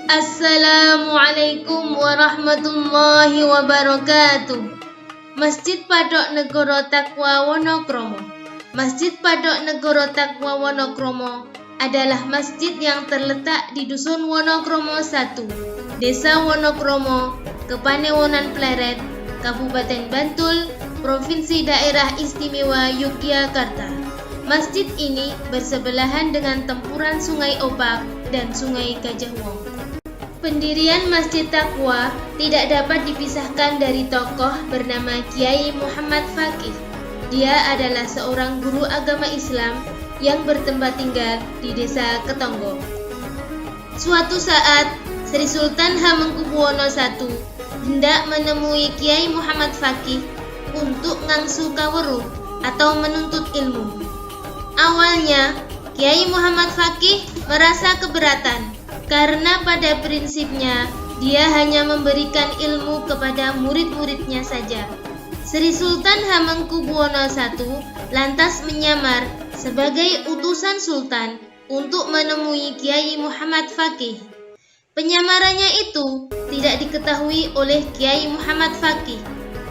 Assalamualaikum warahmatullahi wabarakatuh. Masjid Patok Negoro Takwa Wonokromo. Masjid Patok Negoro Takwa Wonokromo adalah masjid yang terletak di Dusun Wonokromo 1, Desa Wonokromo, Kepanewonan Pleret, Kabupaten Bantul, Provinsi Daerah Istimewa Yogyakarta. Masjid ini bersebelahan dengan tempuran Sungai Opak dan Sungai Gajah Wong. Pendirian Masjid Takwa tidak dapat dipisahkan dari tokoh bernama Kiai Muhammad Faqih. Dia adalah seorang guru agama Islam yang bertempat tinggal di Desa Ketonggo. Suatu saat, Sri Sultan Hamengkubuwono I hendak menemui Kiai Muhammad Faqih untuk ngangsu kaweruh atau menuntut ilmu. Awalnya, Kiai Muhammad Faqih merasa keberatan karena pada prinsipnya dia hanya memberikan ilmu kepada murid-muridnya saja. Sri Sultan Hamengkubuwono I lantas menyamar sebagai utusan sultan untuk menemui Kiai Muhammad Faqih. Penyamarannya itu tidak diketahui oleh Kiai Muhammad Faqih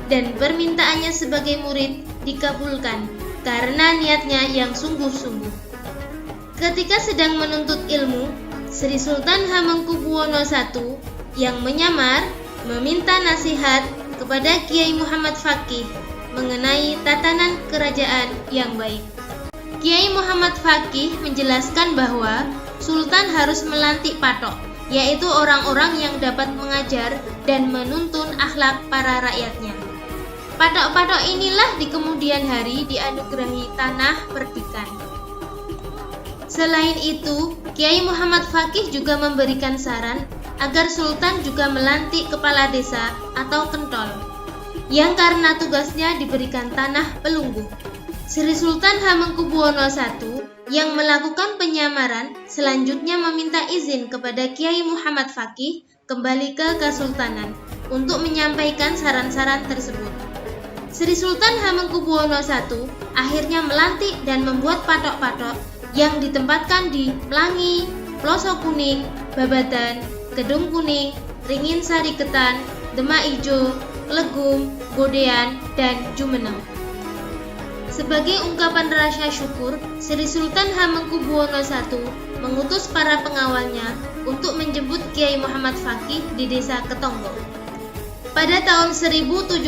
dan permintaannya sebagai murid dikabulkan karena niatnya yang sungguh-sungguh. Ketika sedang menuntut ilmu, Sri Sultan Hamengkubuwono I yang menyamar meminta nasihat kepada Kiai Muhammad Faqih mengenai tatanan kerajaan yang baik. Kiai Muhammad Faqih menjelaskan bahwa Sultan harus melantik patok, yaitu orang-orang yang dapat mengajar dan menuntun akhlak para rakyatnya. Patok-patok inilah di kemudian hari dianugerahi tanah perdikan. Selain itu, Kiai Muhammad Faqih juga memberikan saran agar Sultan juga melantik kepala desa atau kentol, yang karena tugasnya diberikan tanah pelunggu. Sri Sultan Hamengkubuwono I yang melakukan penyamaran selanjutnya meminta izin kepada Kiai Muhammad Faqih kembali ke Kesultanan untuk menyampaikan saran-saran tersebut. Sri Sultan Hamengkubuwono I akhirnya melantik dan membuat patok-patok yang ditempatkan di Pelangi, Pelosok Kuning, Babatan, Kedung Kuning, Ringin Sariketan, Demak Ijo, Legum, Godean, dan Jumeneng. Sebagai ungkapan rasa syukur, Sri Sultan Hamengkubuwono I mengutus para pengawalnya untuk menjemput Kiai Muhammad Faqih di Desa Ketonggo. Pada tahun 1701,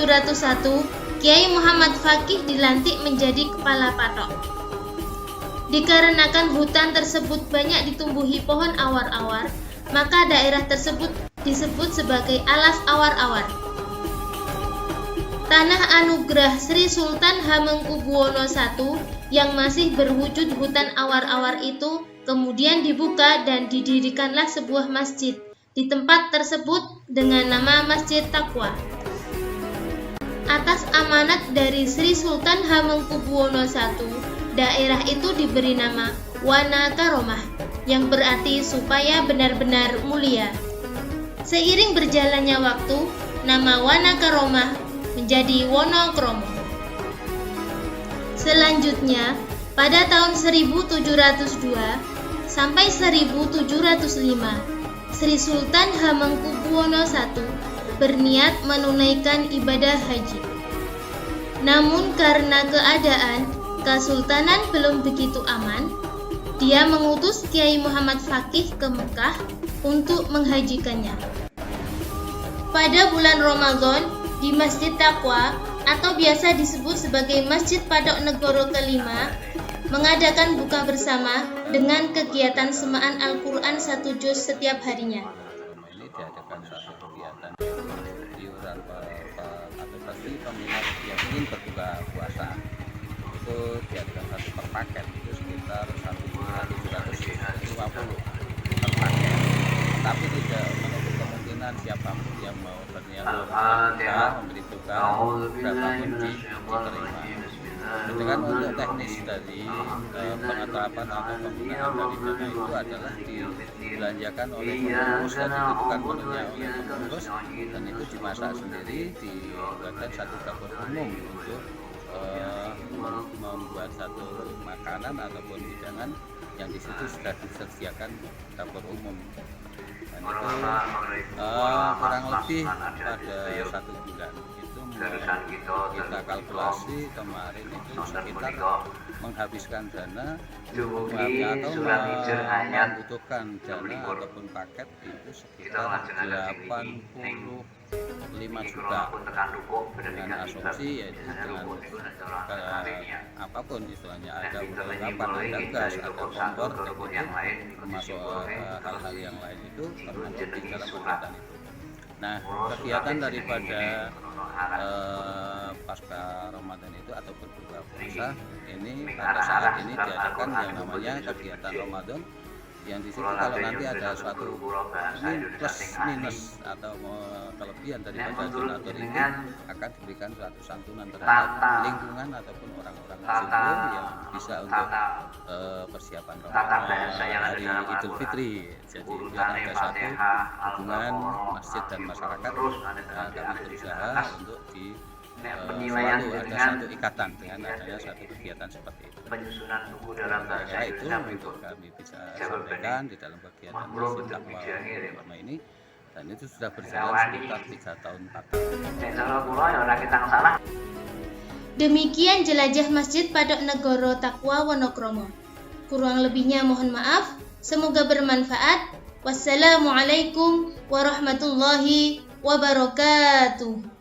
Kiai Muhammad Faqih dilantik menjadi kepala patok. Dikarenakan hutan tersebut banyak ditumbuhi pohon awar-awar, maka daerah tersebut disebut sebagai alas awar-awar. Tanah anugerah Sri Sultan Hamengkubuwono I yang masih berwujud hutan awar-awar itu kemudian dibuka dan didirikanlah sebuah masjid di tempat tersebut dengan nama Masjid Takwa. Atas amanat dari Sri Sultan Hamengkubuwono I, daerah itu diberi nama Wana Karomah, yang berarti supaya benar-benar mulia. Seiring berjalannya waktu, nama Wana Karomah menjadi Wonokromo. Selanjutnya, pada tahun 1702 sampai 1705, Sri Sultan Hamengkubuwono I berniat menunaikan ibadah haji. Namun karena keadaan Kesultanan belum begitu aman, dia mengutus Kiai Muhammad Faqih ke Mekah untuk menghajikannya. Pada bulan Ramadan, di Masjid Takwa atau biasa disebut sebagai Masjid Patok Negoro kelima, mengadakan buka bersama dengan kegiatan semaan Al-Quran 1 juz setiap harinya. Ini diadakan satu kegiatan iuran atau pasti peminat yang ingin berbuka puasa. Itu diadakan satu per paket, itu sekitar 1.750 per paket. Tapi tidak menutup kemungkinan siapapun yang mau berniat memberi tukar berapapun diterima. Itu kan untuk teknis dari pengetahuan atau penggunaan dari dana itu adalah dibelanjakan oleh pengurus dan ditentukan penuhnya oleh pengurus, dan itu dimasak sendiri, dibuatkan satu dapur umum untuk membuat satu makanan ataupun hidangan yang di situ sudah disediakan dapur umum. dan itu kurang lebih pada 1 bulan. Itu kita kalkulasi kemarin itu sekitar menghabiskan dana atau membutuhkan dana ataupun paket itu sekitar 85 juta dengan asumsi yaitu dengan apapun istilahnya, ada ungkapan, ada gas, ada kompor, termasuk hal-hal yang lain itu termasuk di dalam kegiatan itu. Nah, kegiatan daripada pasca Ramadan itu atau berbuka puasa ini pada saat ini diadakan yang namanya kegiatan Ramadan, yang di situ kalau nanti ada suatu plus minus atau kelebihan daripada donatur ini akan diberikan suatu santunan terhadap lingkungan ataupun orang-orang muslim yang bisa untuk persiapan Ramadan hari Idul Fitri. Jadi biar ada satu hubungan masjid dan masyarakat, kami berusaha untuk selalu ada satu ikatan dengan adanya satu kegiatan seperti itu. Saya itu untuk kami bisa sampaikan di dalam kegiatan Masjid Taqwa Wonokromo ini, dan itu sudah berjalan sekitar 3 tahun 4 tahun. Demikian jelajah Masjid Patok Negoro Taqwa Wonokromo. Kurang lebihnya mohon maaf. Semoga bermanfaat. Wassalamualaikum warahmatullahi wabarakatuh.